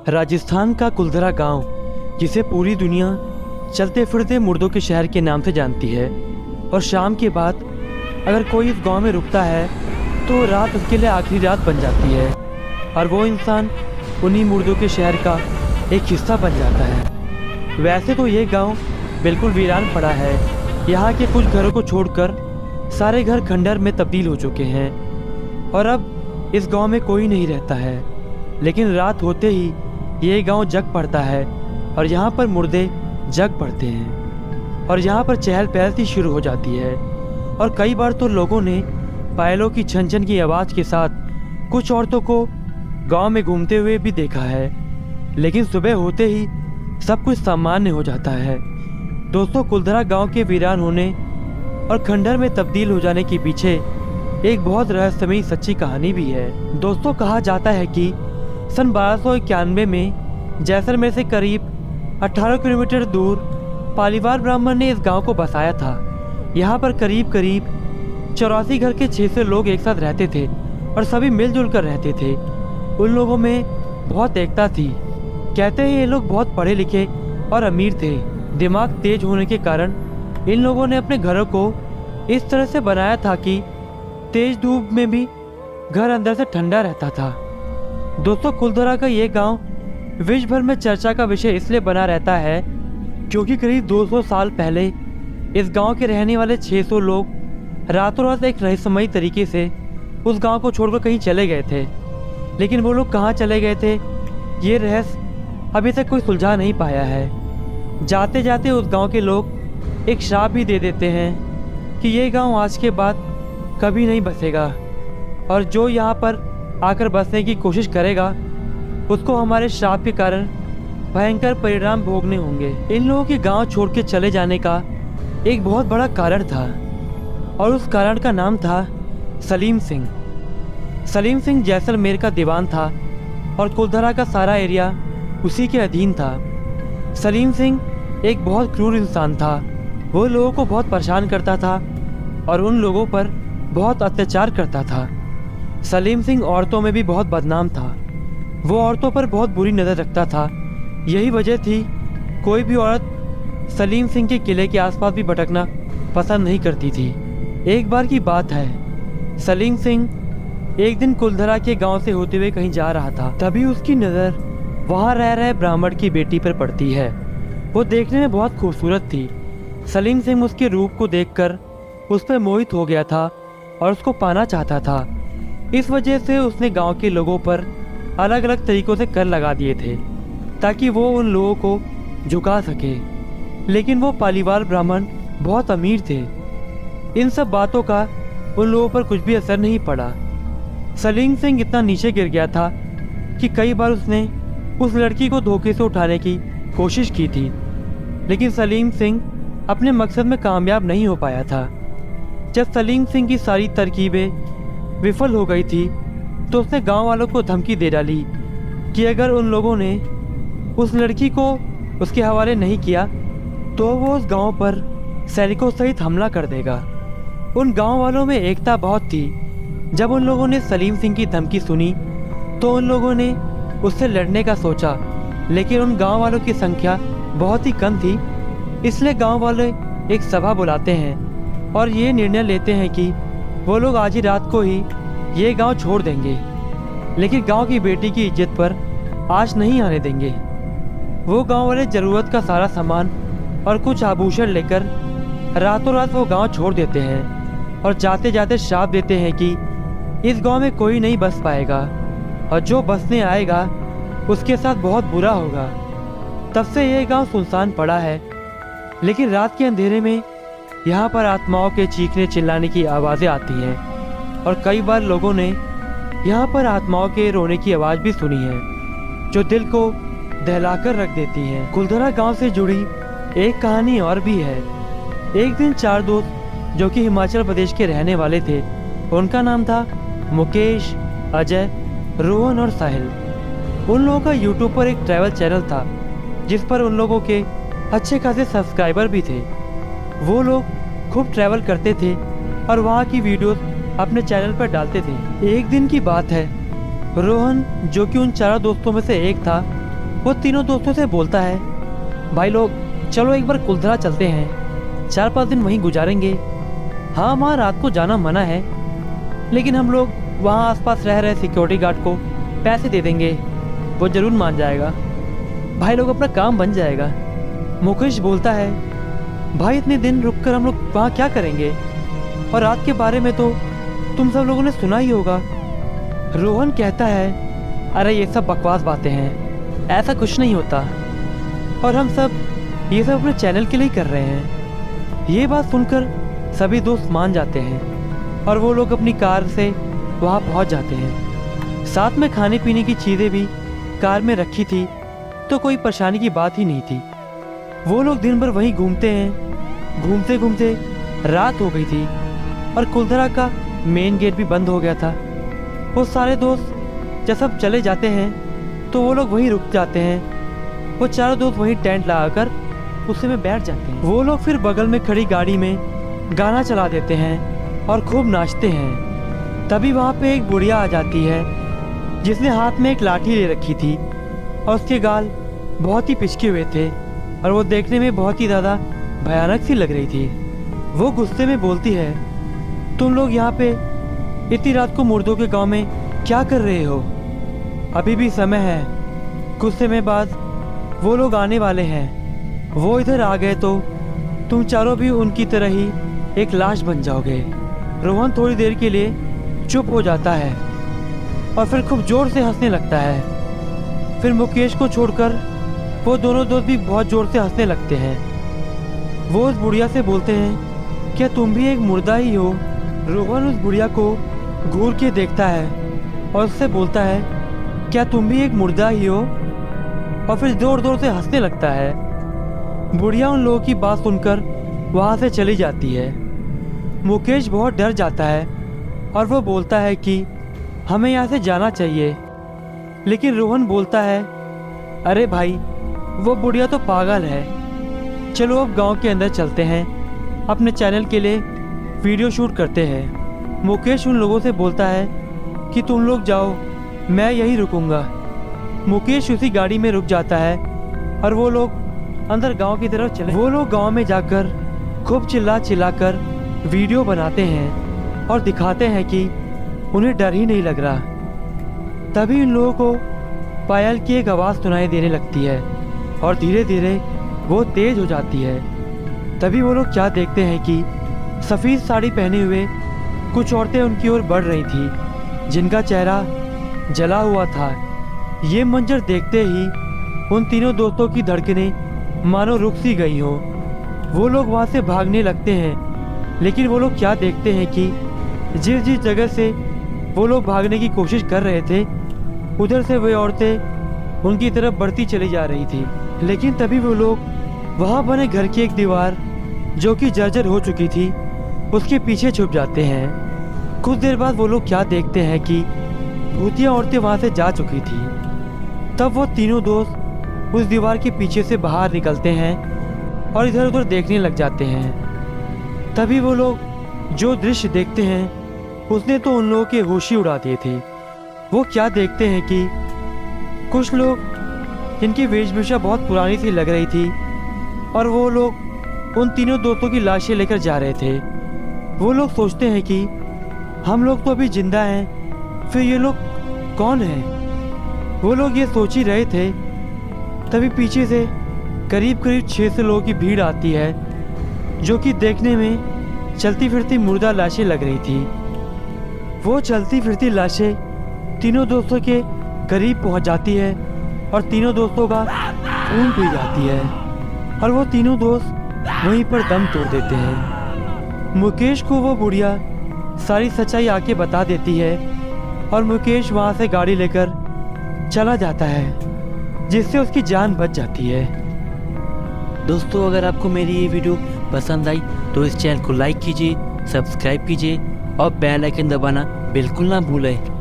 राजस्थान का कुलधरा गांव, जिसे पूरी दुनिया चलते फिरते मुर्दों के शहर के नाम से जानती है, और शाम के बाद अगर कोई इस गांव में रुकता है तो रात उसके लिए आखिरी रात बन जाती है और वो इंसान उन्हीं मुर्दों के शहर का एक हिस्सा बन जाता है। वैसे तो ये गांव बिल्कुल वीरान पड़ा है। यहाँ के कुछ घरों को छोड़कर सारे घर खंडहर में तब्दील हो चुके हैं और अब इस गांव में कोई नहीं रहता है। लेकिन रात होते ही ये गांव जग पड़ता है और यहाँ पर मुर्दे जग पड़ते हैं और यहाँ पर चहल पहल सी शुरू हो जाती है। और कई बार तो लोगों ने पायलों की छन-छन की आवाज़ के साथ कुछ औरतों को गांव में घूमते हुए भी देखा है। लेकिन सुबह होते ही सब कुछ सामान्य हो जाता है। दोस्तों, कुलधरा गांव के वीरान होने और खंडहर में तब्दील हो जाने के पीछे एक बहुत रहस्यमयी सच्ची कहानी भी है। दोस्तों, कहा जाता है कि सन 1291 में जैसलमेर से करीब 18 किलोमीटर दूर पालीवाल ब्राह्मण ने इस गांव को बसाया था। यहाँ पर करीब 84 घर के 600 लोग एक साथ रहते थे और सभी मिलजुल कर रहते थे। उन लोगों में बहुत एकता थी। कहते हैं ये लोग बहुत पढ़े लिखे और अमीर थे। दिमाग तेज होने के कारण इन लोगों ने अपने घरों को इस तरह से बनाया था कि तेज धूप में भी घर अंदर से ठंडा रहता था। दोस्तों, कुलधरा का ये गांव विश्व भर में चर्चा का विषय इसलिए बना रहता है क्योंकि करीब 200 साल पहले इस गांव के रहने वाले 600 लोग रातों रात एक रहस्यमयी तरीके से उस गांव को छोड़कर कहीं चले गए थे। लेकिन वो लोग कहाँ चले गए थे, ये रहस्य अभी तक कोई सुलझा नहीं पाया है। जाते जाते उस गांव के लोग एक श्राप भी दे देते हैं कि ये गांव आज के बाद कभी नहीं बसेगा और जो यहाँ पर आकर बसने की कोशिश करेगा उसको हमारे श्राप के कारण भयंकर परिणाम भोगने होंगे। इन लोगों के गांव छोड़ के चले जाने का एक बहुत बड़ा कारण था और उस कारण का नाम था सलीम सिंह। सलीम सिंह जैसलमेर का दीवान था और कुलधरा का सारा एरिया उसी के अधीन था। सलीम सिंह एक बहुत क्रूर इंसान था। वो लोगों को बहुत परेशान करता था और उन लोगों पर बहुत अत्याचार करता था। सलीम सिंह औरतों में भी बहुत बदनाम था। वो औरतों पर बहुत बुरी नज़र रखता था। यही वजह थी कोई भी औरत सलीम सिंह के किले के आसपास भी भटकना पसंद नहीं करती थी। एक बार की बात है, सलीम सिंह एक दिन कुलधरा के गांव से होते हुए कहीं जा रहा था। तभी उसकी नज़र वहां रह रहे ब्राह्मण की बेटी पर पड़ती है। वो देखने में बहुत खूबसूरत थी। सलीम सिंह उसके रूप को देखकर उस पर मोहित हो गया था और उसको पाना चाहता था। इस वजह से उसने गांव के लोगों पर अलग अलग तरीकों से कर लगा दिए थे ताकि वो उन लोगों को झुका सके। लेकिन वो पालीवाल ब्राह्मण बहुत अमीर थे। इन सब बातों का उन लोगों पर कुछ भी असर नहीं पड़ा। सलीम सिंह इतना नीचे गिर गया था कि कई बार उसने उस लड़की को धोखे से उठाने की कोशिश की थी, लेकिन सलीम सिंह अपने मकसद में कामयाब नहीं हो पाया था। जब सलीम सिंह की सारी तरकीबें विफल हो गई थी तो उसने गांव वालों को धमकी दे डाली कि अगर उन लोगों ने उस लड़की को उसके हवाले नहीं किया तो वो उस गांव पर सैनिकों सहित हमला कर देगा। उन गांव वालों में एकता बहुत थी। जब उन लोगों ने सलीम सिंह की धमकी सुनी तो उन लोगों ने उससे लड़ने का सोचा, लेकिन उन गांव वालों की संख्या बहुत ही कम थी। इसलिए गांव वाले एक सभा बुलाते हैं और ये निर्णय लेते हैं कि वो लोग आज ही रात को ही ये गांव छोड़ देंगे, लेकिन गांव की बेटी की इज्जत पर आँच नहीं आने देंगे। वो गांव वाले ज़रूरत का सारा सामान और कुछ आभूषण लेकर रातों रात वो गांव छोड़ देते हैं और जाते जाते श्राप देते हैं कि इस गांव में कोई नहीं बस पाएगा और जो बसने आएगा उसके साथ बहुत बुरा होगा। तब से ये गांव सुनसान पड़ा है। लेकिन रात के अंधेरे में यहाँ पर आत्माओं के चीखने चिल्लाने की आवाज़ें आती हैं और कई बार लोगों ने यहाँ पर आत्माओं के रोने की आवाज़ भी सुनी है जो दिल को दहलाकर रख देती है। कुलधरा गांव से जुड़ी एक कहानी और भी है। एक दिन 4 दोस्त जो कि हिमाचल प्रदेश के रहने वाले थे, उनका नाम था मुकेश, अजय, रोहन और साहिल। उन लोगों का यूट्यूब पर एक ट्रैवल चैनल था जिस पर उन लोगों के अच्छे खासे सब्सक्राइबर भी थे। वो लोग खूब ट्रैवल करते थे और वहाँ की वीडियोस अपने चैनल पर डालते थे। एक दिन की बात है, रोहन जो कि उन चारों दोस्तों में से एक था, वो तीनों दोस्तों से बोलता है, भाई लोग चलो एक बार कुलधरा चलते हैं, 4-5 दिन वहीं गुजारेंगे। हाँ वहाँ रात को जाना मना है, लेकिन हम लोग वहाँ आसपास रह रहे सिक्योरिटी गार्ड को पैसे दे देंगे, वो जरूर मान जाएगा। भाई लोग अपना काम बन जाएगा। मुकेश बोलता है, भाई इतने दिन रुककर हम लोग वहाँ क्या करेंगे, और रात के बारे में तो तुम सब लोगों ने सुना ही होगा। रोहन कहता है, अरे ये सब बकवास बातें हैं, ऐसा कुछ नहीं होता, और हम सब ये सब अपने चैनल के लिए कर रहे हैं। ये बात सुनकर सभी दोस्त मान जाते हैं और वो लोग अपनी कार से वहाँ पहुँच जाते हैं। साथ में खाने पीने की चीज़ें भी कार में रखी थी, तो कोई परेशानी की बात ही नहीं थी। वो लोग दिन भर वहीं घूमते हैं। घूमते घूमते रात हो गई थी और कुलधरा का मेन गेट भी बंद हो गया था। वो सारे दोस्त जब सब चले जाते हैं तो वो लोग वहीं रुक जाते हैं। वो चारों दोस्त वहीं टेंट लगाकर उसी में बैठ जाते हैं। वो लोग फिर बगल में खड़ी गाड़ी में गाना चला देते हैं और खूब नाचते हैं। तभी वहाँ पे एक बुढ़िया आ जाती है जिसने हाथ में एक लाठी ले रखी थी और उसके गाल बहुत ही पिचके हुए थे और वो देखने में बहुत ही ज़्यादा भयानक सी लग रही थी। वो गुस्से में बोलती है, तुम लोग यहाँ पे इतनी रात को मुर्दों के गांव में क्या कर रहे हो? अभी भी समय है, कुछ समय बाद वो लोग आने वाले हैं। वो इधर आ गए तो तुम चारों भी उनकी तरह ही एक लाश बन जाओगे। रोहन थोड़ी देर के लिए चुप हो जाता है और फिर खूब जोर से हंसने लगता है। फिर मुकेश को छोड़कर वो दोनों दोस्त भी बहुत जोर से हंसने लगते हैं। वो उस बुढ़िया से बोलते हैं, क्या तुम भी एक मुर्दा ही हो? रोहन उस बुढ़िया को घूर के देखता है और उससे बोलता है, क्या तुम भी एक मुर्दा ही हो? और फिर जोर जोर से हंसने लगता है। बुढ़िया उन लोगों की बात सुनकर वहाँ से चली जाती है। मुकेश बहुत डर जाता है और वो बोलता है कि हमें यहाँ से जाना चाहिए, लेकिन रोहन बोलता है, अरे भाई वो बुढ़िया तो पागल है, चलो अब गांव के अंदर चलते हैं, अपने चैनल के लिए वीडियो शूट करते हैं। मुकेश उन लोगों से बोलता है कि तुम लोग जाओ, मैं यहीं रुकूंगा। मुकेश उसी गाड़ी में रुक जाता है और वो लोग अंदर गांव की तरफ चले। वो लोग गांव में जाकर खूब चिल्ला चिल्लाकर वीडियो बनाते हैं और दिखाते हैं कि उन्हें डर ही नहीं लग रहा। तभी उन लोगों को पायल की एक आवाज़ सुनाई देने लगती है और धीरे धीरे वो तेज हो जाती है। तभी वो लोग क्या देखते हैं कि सफ़ेद साड़ी पहने हुए कुछ औरतें उनकी ओर बढ़ रही थी, जिनका चेहरा जला हुआ था। ये मंजर देखते ही उन तीनों दोस्तों की धड़कनें मानो रुक सी गई हो। वो लोग वहाँ से भागने लगते हैं, लेकिन वो लोग क्या देखते हैं कि जिस जिस जगह से वो लोग भागने की कोशिश कर रहे थे, उधर से वे औरतें उनकी तरफ बढ़ती चली जा रही थी। लेकिन तभी वो लोग वहाँ बने घर की एक दीवार जो कि जर्जर हो चुकी थी, उसके पीछे छुप जाते हैं। कुछ देर बाद वो लोग क्या देखते हैं कि भूतिया औरतें वहाँ से जा चुकी थी। तब वो तीनों दोस्त उस दीवार के पीछे से बाहर निकलते हैं और इधर उधर देखने लग जाते हैं। तभी वो लोग जो दृश्य देखते हैं उसने तो उन लोगों के होश ही उड़ा दिए थे। वो क्या देखते हैं कि कुछ लोग जिनकी वेशभूषा बहुत पुरानी सी लग रही थी और वो लोग उन तीनों दोस्तों की लाशें लेकर जा रहे थे। वो लोग सोचते हैं कि हम लोग तो अभी जिंदा हैं, फिर ये लोग कौन हैं? वो लोग ये सोच ही रहे थे, तभी पीछे से करीब करीब 600 लोगों की भीड़ आती है, जो कि देखने में चलती फिरती मुर्दा लाशें लग रही थी। वो चलती फिरती लाशें तीनों दोस्तों के करीब पहुंच जाती है और तीनों दोस्तों का खून पी जाती है और वो तीनों दोस्त वहीं पर दम तोड़ देते हैं। मुकेश को वो बुढ़िया सारी सच्चाई आके बता देती है और मुकेश वहाँ से गाड़ी लेकर चला जाता है, जिससे उसकी जान बच जाती है। दोस्तों, अगर आपको मेरी ये वीडियो पसंद आई तो इस चैनल को लाइक कीजिए, सब्सक्राइब कीजिए और बेल आइकन दबाना बिल्कुल ना भूलें।